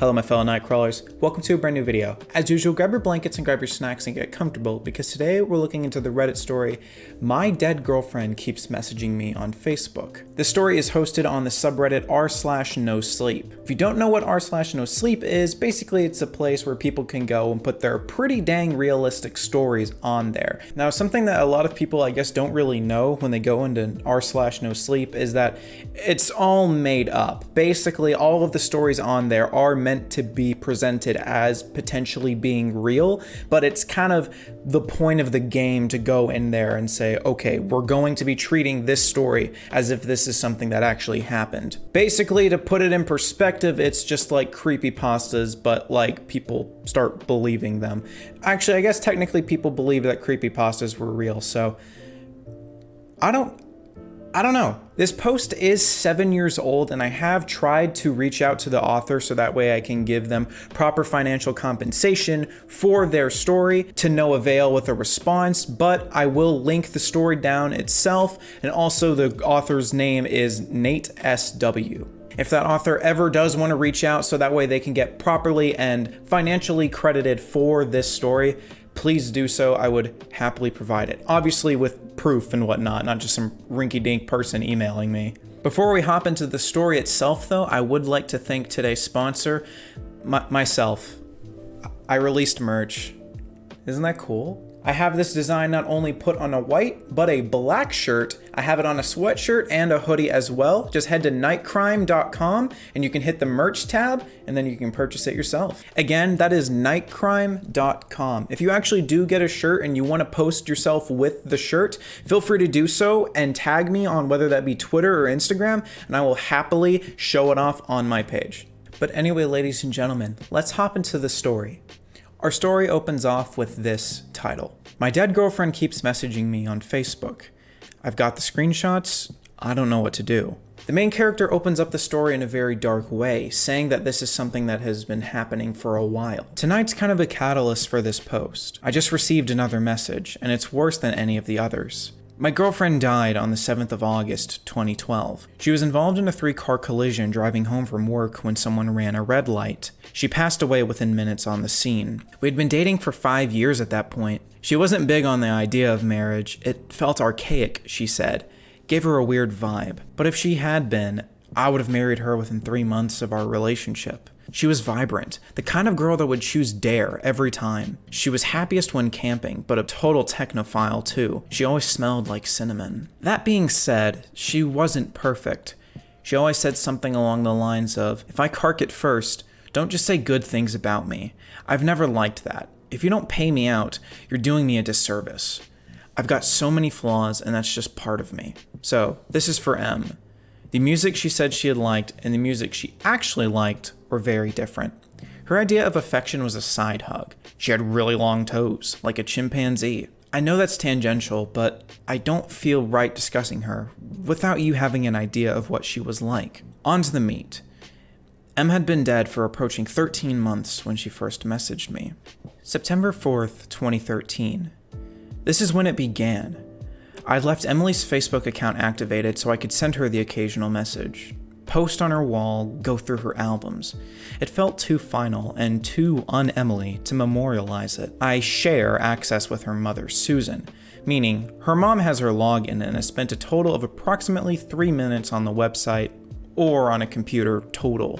Hello my fellow night crawlers, welcome to a brand new video. As usual, grab your blankets and grab your snacks and get comfortable because today we're looking into the Reddit story, My Dead Girlfriend Keeps Messaging Me on Facebook. This story is hosted on the subreddit r/nosleep. If you don't know what r/nosleep is, basically it's a place where people can go and put their pretty dang realistic stories on there. Now something that a lot of people I guess don't really know when they go into r/nosleep is that it's all made up. Basically all of the stories on there are meant to be presented as potentially being real, but it's kind of the point of the game to go in there and say, okay, we're going to be treating this story as if this is something that actually happened. Basically, to put it in perspective, it's just like creepypastas, but like people start believing them. Actually, I guess technically people believe that creepypastas were real, so I don't know. This post is 7 years old and I have tried to reach out to the author so that way I can give them proper financial compensation for their story, to no avail with a response, but I will link the story down itself, and also the author's name is Nate SW. If that author ever does want to reach out so that way they can get properly and financially credited for this story, please do so. I would happily provide it. Obviously with proof and whatnot, not just some rinky-dink person emailing me. Before we hop into the story itself though, I would like to thank today's sponsor, myself. I released merch. Isn't that cool? I have this design not only put on a white, but a black shirt. I have it on a sweatshirt and a hoodie as well. Just head to nightcrime.com and you can hit the merch tab and then you can purchase it yourself. Again, that is nightcrime.com. If you actually do get a shirt and you want to post yourself with the shirt, feel free to do so and tag me on whether that be Twitter or Instagram, and I will happily show it off on my page. But anyway, ladies and gentlemen, let's hop into the story. Our story opens off with this title. My dead girlfriend keeps messaging me on Facebook. I've got the screenshots, I don't know what to do. The main character opens up the story in a very dark way, saying that this is something that has been happening for a while. Tonight's kind of a catalyst for this post. I just received another message, and it's worse than any of the others. My girlfriend died on the 7th of August, 2012. She was involved in a 3-car collision driving home from work when someone ran a red light. She passed away within minutes on the scene. We had been dating for 5 years at that point. She wasn't big on the idea of marriage. It felt archaic, she said. Gave her a weird vibe. But if she had been, I would have married her within 3 months of our relationship. She was vibrant, the kind of girl that would choose dare every time. She was happiest when camping, but a total technophile too. She always smelled like cinnamon. That being said, she wasn't perfect. She always said something along the lines of, if I cark it first, don't just say good things about me. I've never liked that. If you don't pay me out, you're doing me a disservice. I've got so many flaws and that's just part of me. So, this is for M. The music she said she had liked and the music she actually liked were very different. Her idea of affection was a side hug. She had really long toes, like a chimpanzee. I know that's tangential, but I don't feel right discussing her without you having an idea of what she was like. On to the meat. M had been dead for approaching 13 months when she first messaged me. September 4th, 2013. This is when it began. I'd left Emily's Facebook account activated so I could send her the occasional message. Post on her wall, go through her albums. It felt too final and too un-Emily to memorialize it. I share access with her mother, Susan, meaning her mom has her login and has spent a total of approximately 3 minutes on the website or on a computer total.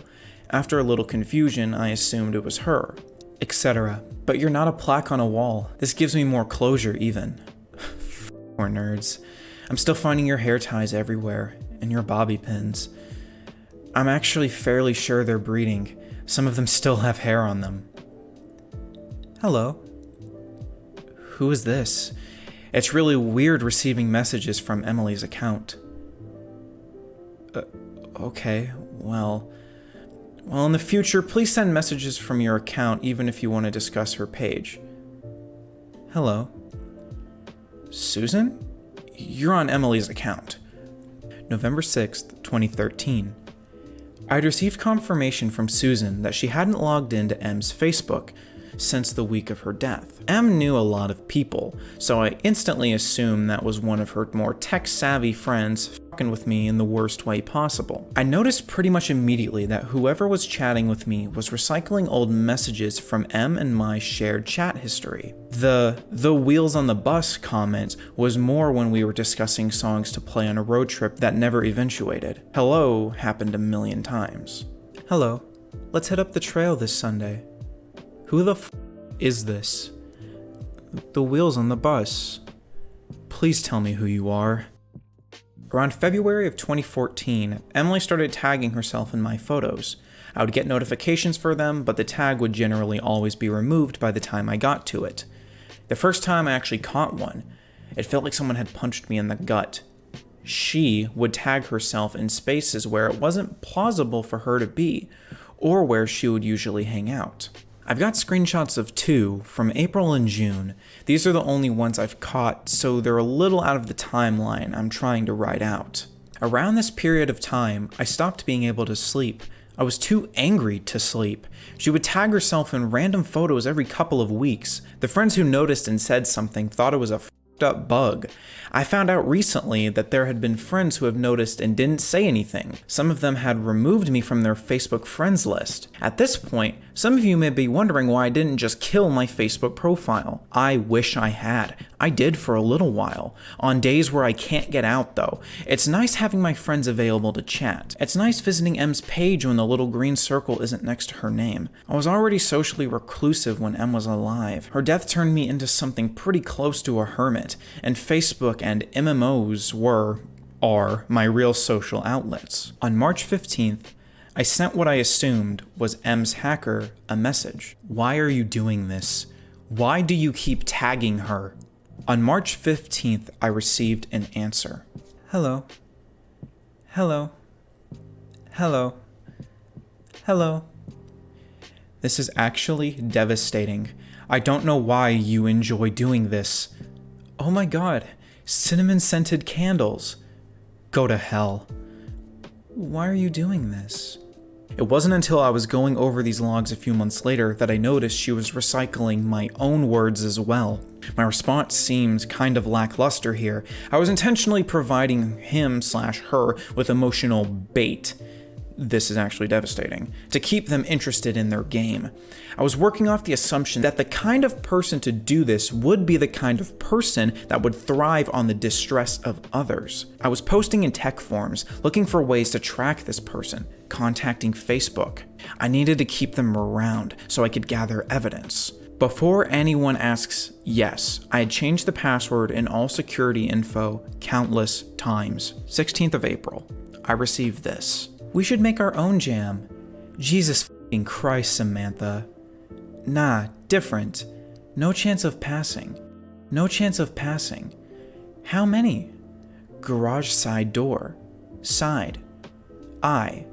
After a little confusion, I assumed it was her, etc. But you're not a plaque on a wall. This gives me more closure even. Poor nerds. I'm still finding your hair ties everywhere and your bobby pins. I'm actually fairly sure they're breeding. Some of them still have hair on them. Hello. Who is this? It's really weird receiving messages from Emily's account. Okay, well, in the future, please send messages from your account even if you want to discuss her page. Hello. Susan? You're on Emily's account. November 6th, 2013. I'd received confirmation from Susan that she hadn't logged into M's Facebook since the week of her death. M knew a lot of people, so I instantly assumed that was one of her more tech-savvy friends fucking with me in the worst way possible. I noticed pretty much immediately that whoever was chatting with me was recycling old messages from M and my shared chat history. The wheels on the bus comment was more when we were discussing songs to play on a road trip that never eventuated. Hello happened a million times. Hello, let's head up the trail this Sunday. Who the f is this? The wheels on the bus. Please tell me who you are. Around February of 2014, Emily started tagging herself in my photos. I would get notifications for them, but the tag would generally always be removed by the time I got to it. The first time I actually caught one, it felt like someone had punched me in the gut. She would tag herself in spaces where it wasn't plausible for her to be, or where she would usually hang out. I've got screenshots of 2 from April and June. These are the only ones I've caught, so they're a little out of the timeline I'm trying to write out. Around this period of time, I stopped being able to sleep. I was too angry to sleep. She would tag herself in random photos every couple of weeks. The friends who noticed and said something thought it was a f***ed up bug. I found out recently that there had been friends who have noticed and didn't say anything. Some of them had removed me from their Facebook friends list. At this point, some of you may be wondering why I didn't just kill my Facebook profile. I wish I had. I did for a little while. On days where I can't get out though. It's nice having my friends available to chat. It's nice visiting M's page when the little green circle isn't next to her name. I was already socially reclusive when M was alive. Her death turned me into something pretty close to a hermit, and Facebook and MMOs are my real social outlets. On March 15th, I sent what I assumed was M's hacker a message. Why are you doing this? Why do you keep tagging her? On March 15th, I received an answer. Hello. Hello. Hello. Hello. This is actually devastating. I don't know why you enjoy doing this. Oh my god, cinnamon-scented candles. Go to hell. Why are you doing this? It wasn't until I was going over these logs a few months later that I noticed she was recycling my own words as well. My response seemed kind of lackluster here. I was intentionally providing him/her with emotional bait. This is actually devastating, to keep them interested in their game. I was working off the assumption that the kind of person to do this would be the kind of person that would thrive on the distress of others. I was posting in tech forums, looking for ways to track this person, contacting Facebook. I needed to keep them around so I could gather evidence. Before anyone asks, yes, I had changed the password in all security info countless times. 16th of April, I received this. We should make our own jam. Jesus f***ing Christ, Samantha. Nah, different. No chance of passing. No chance of passing. How many? Garage side door. Side. I.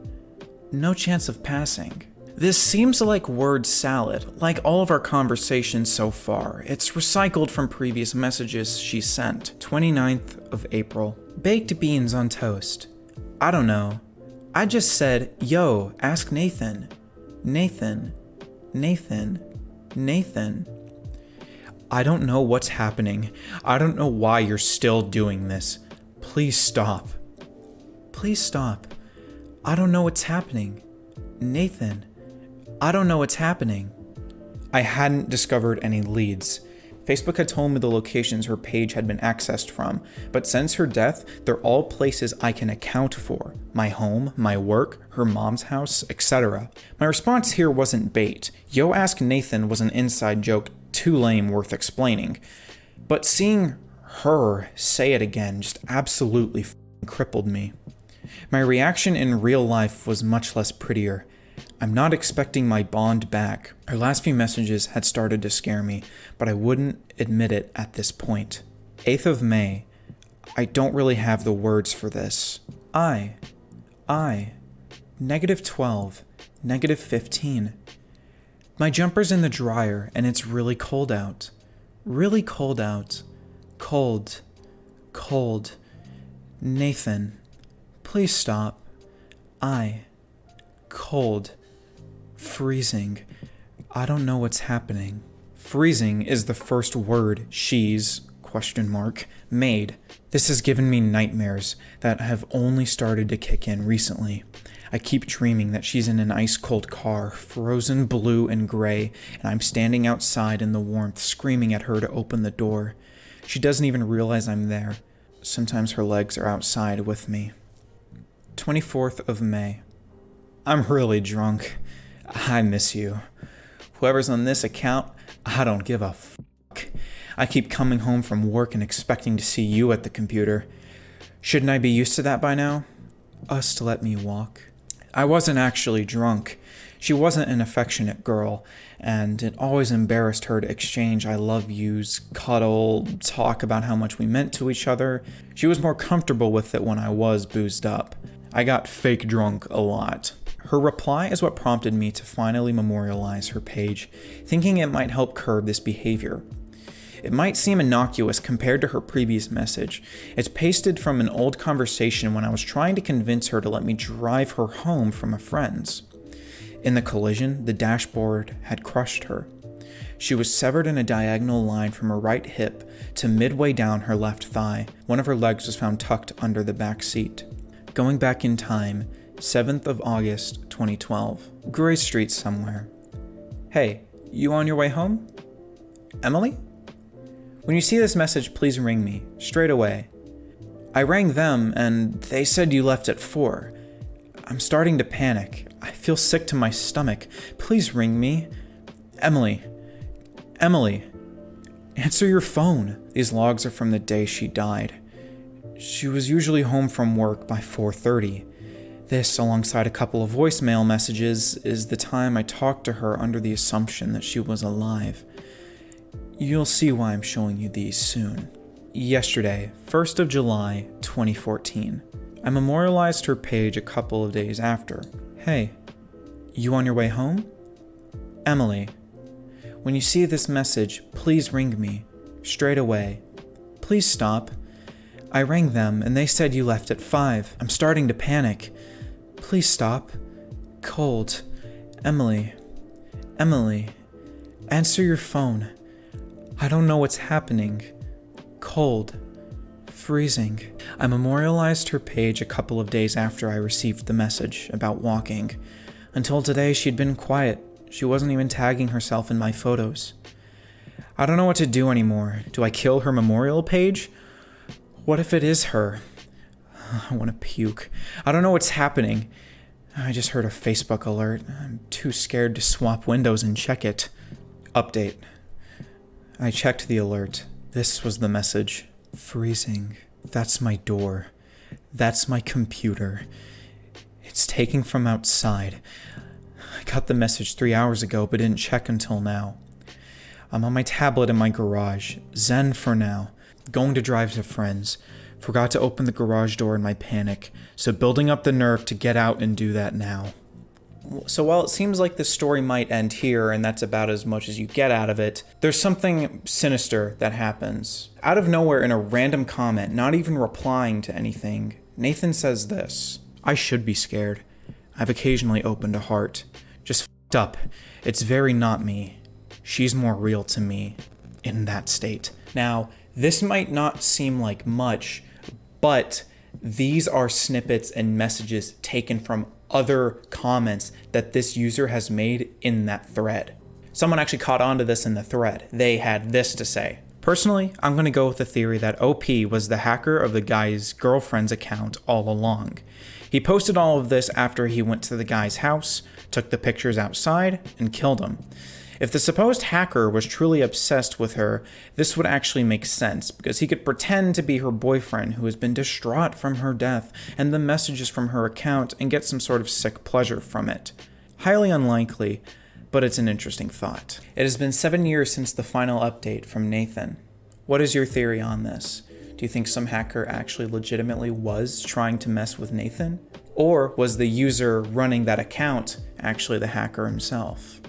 No chance of passing. This seems like word salad, like all of our conversations so far. It's recycled from previous messages she sent. 29th of April. Baked beans on toast. I don't know. I just said, yo, ask Nathan. Nathan. Nathan. Nathan. I don't know what's happening. I don't know why you're still doing this. Please stop. Please stop. I don't know what's happening. Nathan. I don't know what's happening. I hadn't discovered any leads. Facebook had told me the locations her page had been accessed from, but since her death, they're all places I can account for. My home, my work, her mom's house, etc. My response here wasn't bait. Yo Ask Nathan was an inside joke too lame worth explaining. But seeing her say it again just absolutely crippled me. My reaction in real life was much less prettier. I'm not expecting my bond back. Her last few messages had started to scare me, but I wouldn't admit it at this point. 8th of May. I don't really have the words for this. -12, -15. My jumper's in the dryer and it's really cold out. Really cold out. Cold. Cold. Nathan. Please stop. Cold. Freezing. I don't know what's happening. Freezing is the first word she's, Made. This has given me nightmares that have only started to kick in recently. I keep dreaming that she's in an ice-cold car, frozen blue and gray, and I'm standing outside in the warmth, screaming at her to open the door. She doesn't even realize I'm there. Sometimes her legs are outside with me. 24th of May. I'm really drunk. I miss you. Whoever's on this account, I don't give a fuck. I keep coming home from work and expecting to see you at the computer. Shouldn't I be used to that by now? Us to let me walk. I wasn't actually drunk. She wasn't an affectionate girl, and it always embarrassed her to exchange I love yous, cuddle, talk about how much we meant to each other. She was more comfortable with it when I was boozed up. I got fake drunk a lot. Her reply is what prompted me to finally memorialize her page, thinking it might help curb this behavior. It might seem innocuous compared to her previous message. It's pasted from an old conversation when I was trying to convince her to let me drive her home from a friend's. In the collision, the dashboard had crushed her. She was severed in a diagonal line from her right hip to midway down her left thigh. One of her legs was found tucked under the back seat. Going back in time, 7th of August, 2012. Gray Street somewhere. Hey, you on your way home? Emily? When you see this message, please ring me, straight away. I rang them, and they said you left at 4. I'm starting to panic. I feel sick to my stomach. Please ring me. Emily. Emily. Answer your phone. These logs are from the day she died. She was usually home from work by 4:30. This, alongside a couple of voicemail messages, is the time I talked to her under the assumption that she was alive. You'll see why I'm showing you these soon. Yesterday, 1st of July, 2014. I memorialized her page a couple of days after. Hey, you on your way home? Emily. When you see this message, please ring me, straight away. Please stop. I rang them and they said you left at 5. I'm starting to panic. Please stop. Cold. Emily. Emily. Answer your phone. I don't know what's happening. Cold. Freezing. I memorialized her page a couple of days after I received the message about walking. Until today, she'd been quiet. She wasn't even tagging herself in my photos. I don't know what to do anymore. Do I kill her memorial page? What if it is her? I want to puke. I don't know what's happening. I just heard a Facebook alert. I'm too scared to swap windows and check it. Update. I checked the alert. This was the message. Freezing. That's my door. That's my computer. It's taking from outside. I got the message 3 hours ago, but didn't check until now. I'm on my tablet in my garage. Zen for now. Going to drive to friends. Forgot to open the garage door in my panic, so building up the nerve to get out and do that now. So while it seems like the story might end here, and that's about as much as you get out of it, there's something sinister that happens. Out of nowhere, in a random comment, not even replying to anything, Nathan says this. I should be scared. I've occasionally opened a heart. Just f***ed up. It's very not me. She's more real to me in that state. Now, this might not seem like much, but these are snippets and messages taken from other comments that this user has made in that thread. Someone actually caught on to this in the thread. They had this to say. Personally, I'm going to go with the theory that OP was the hacker of the guy's girlfriend's account all along. He posted all of this after he went to the guy's house, took the pictures outside, and killed him. If the supposed hacker was truly obsessed with her, this would actually make sense, because he could pretend to be her boyfriend who has been distraught from her death and the messages from her account and get some sort of sick pleasure from it. Highly unlikely, but it's an interesting thought. It has been 7 years since the final update from Nathan. What is your theory on this? Do you think some hacker actually legitimately was trying to mess with Nathan? Or was the user running that account actually the hacker himself?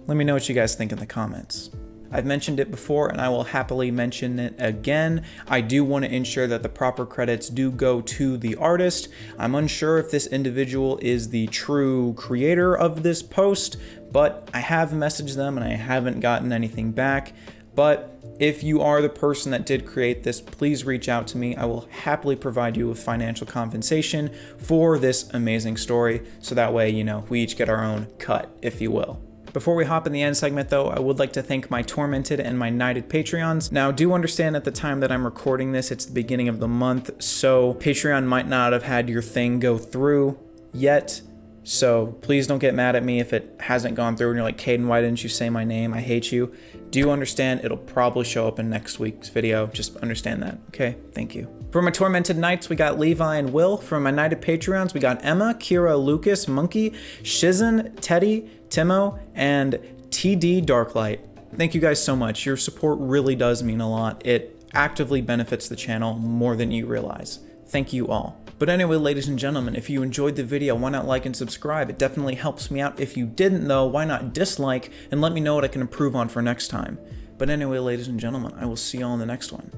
Let me know what you guys think in the comments. I've mentioned it before and I will happily mention it again. I do want to ensure that the proper credits do go to the artist. I'm unsure if this individual is the true creator of this post, but I have messaged them and I haven't gotten anything back. But if you are the person that did create this, please reach out to me. I will happily provide you with financial compensation for this amazing story. So that way, you know, we each get our own cut, if you will. Before we hop in the end segment though, I would like to thank my Tormented and my Knighted Patreons. Now, do understand at the time that I'm recording this, it's the beginning of the month, so Patreon might not have had your thing go through yet. So please don't get mad at me if it hasn't gone through and you're like, Caden, why didn't you say my name? I hate you. Do understand it'll probably show up in next week's video. Just understand that, okay? Thank you. For my Tormented Knights, we got Levi and Will. For my Knighted Patreons, we got Emma, Kira, Lucas, Monkey, Shizen, Teddy, Timo, and TD Darklight. Thank you guys so much. Your support really does mean a lot. It actively benefits the channel more than you realize. Thank you all. But anyway, ladies and gentlemen, if you enjoyed the video, why not like and subscribe? It definitely helps me out. If you didn't though, why not dislike and let me know what I can improve on for next time. But anyway, ladies and gentlemen, I will see you all in the next one.